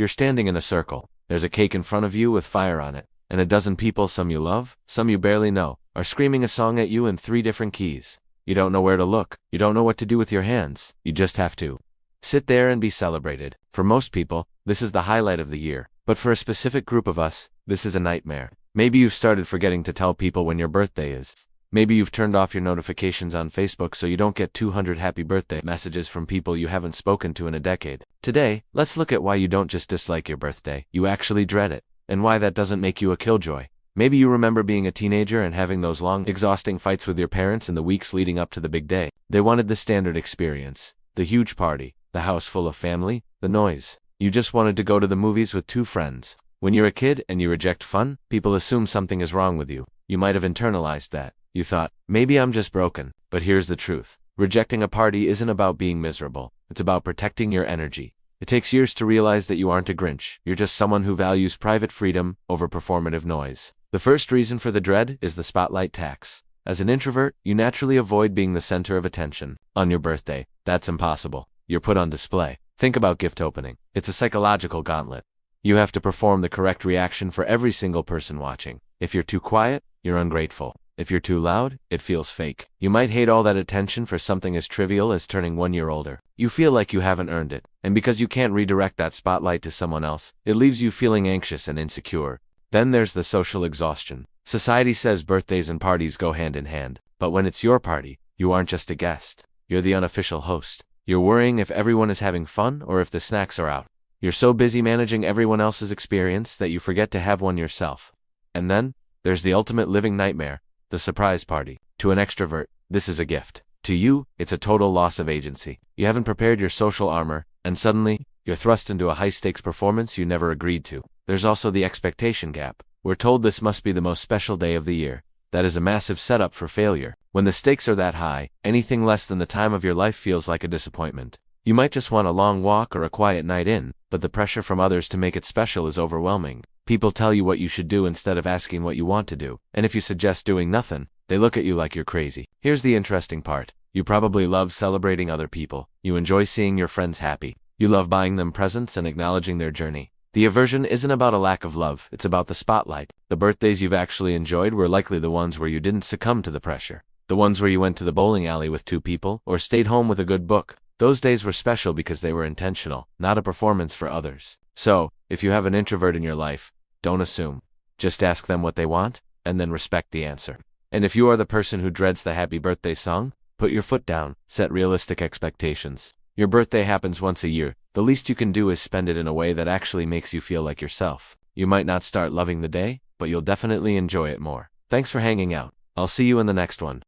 You're standing in a circle. There's a cake in front of you with fire on it, and a dozen people, some you love, some you barely know, are screaming a song at you in 3 different keys. You don't know where to look. You don't know what to do with your hands. You just have to sit there and be celebrated. For most people, this is the highlight of the year. But for a specific group of us, this is a nightmare. Maybe you've started forgetting to tell people when your birthday is. Maybe you've turned off your notifications on Facebook so you don't get 200 happy birthday messages from people you haven't spoken to in a decade. Today, let's look at why you don't just dislike your birthday, you actually dread it, and why that doesn't make you a killjoy. Maybe you remember being a teenager and having those long, exhausting fights with your parents in the weeks leading up to the big day. They wanted the standard experience, the huge party, the house full of family, the noise. You just wanted to go to the movies with 2 friends. When you're a kid and you reject fun, people assume something is wrong with you. You might have internalized that. You thought, maybe I'm just broken. But here's the truth. Rejecting a party isn't about being miserable. It's about protecting your energy. It takes years to realize that you aren't a Grinch. You're just someone who values private freedom over performative noise. The first reason for the dread is the spotlight tax. As an introvert, you naturally avoid being the center of attention. On your birthday, that's impossible. You're put on display. Think about gift opening. It's a psychological gauntlet. You have to perform the correct reaction for every single person watching. If you're too quiet, you're ungrateful. If you're too loud, it feels fake. You might hate all that attention for something as trivial as turning 1 year older. You feel like you haven't earned it. And because you can't redirect that spotlight to someone else, it leaves you feeling anxious and insecure. Then there's the social exhaustion. Society says birthdays and parties go hand in hand. But when it's your party, you aren't just a guest. You're the unofficial host. You're worrying if everyone is having fun or if the snacks are out. You're so busy managing everyone else's experience that you forget to have one yourself. And then, there's the ultimate living nightmare, the surprise party. To an extrovert, this is a gift. To you, it's a total loss of agency. You haven't prepared your social armor, and suddenly, you're thrust into a high-stakes performance you never agreed to. There's also the expectation gap. We're told this must be the most special day of the year. That is a massive setup for failure. When the stakes are that high, anything less than the time of your life feels like a disappointment. You might just want a long walk or a quiet night in, but the pressure from others to make it special is overwhelming. People tell you what you should do instead of asking what you want to do, and if you suggest doing nothing, they look at you like you're crazy. Here's the interesting part. You probably love celebrating other people. You enjoy seeing your friends happy. You love buying them presents and acknowledging their journey. The aversion isn't about a lack of love, it's about the spotlight. The birthdays you've actually enjoyed were likely the ones where you didn't succumb to the pressure. The ones where you went to the bowling alley with 2 people, or stayed home with a good book. Those days were special because they were intentional, not a performance for others. So, if you have an introvert in your life, don't assume. Just ask them what they want, and then respect the answer. And if you are the person who dreads the happy birthday song, put your foot down, set realistic expectations. Your birthday happens once a year. The least you can do is spend it in a way that actually makes you feel like yourself. You might not start loving the day, but you'll definitely enjoy it more. Thanks for hanging out. I'll see you in the next one.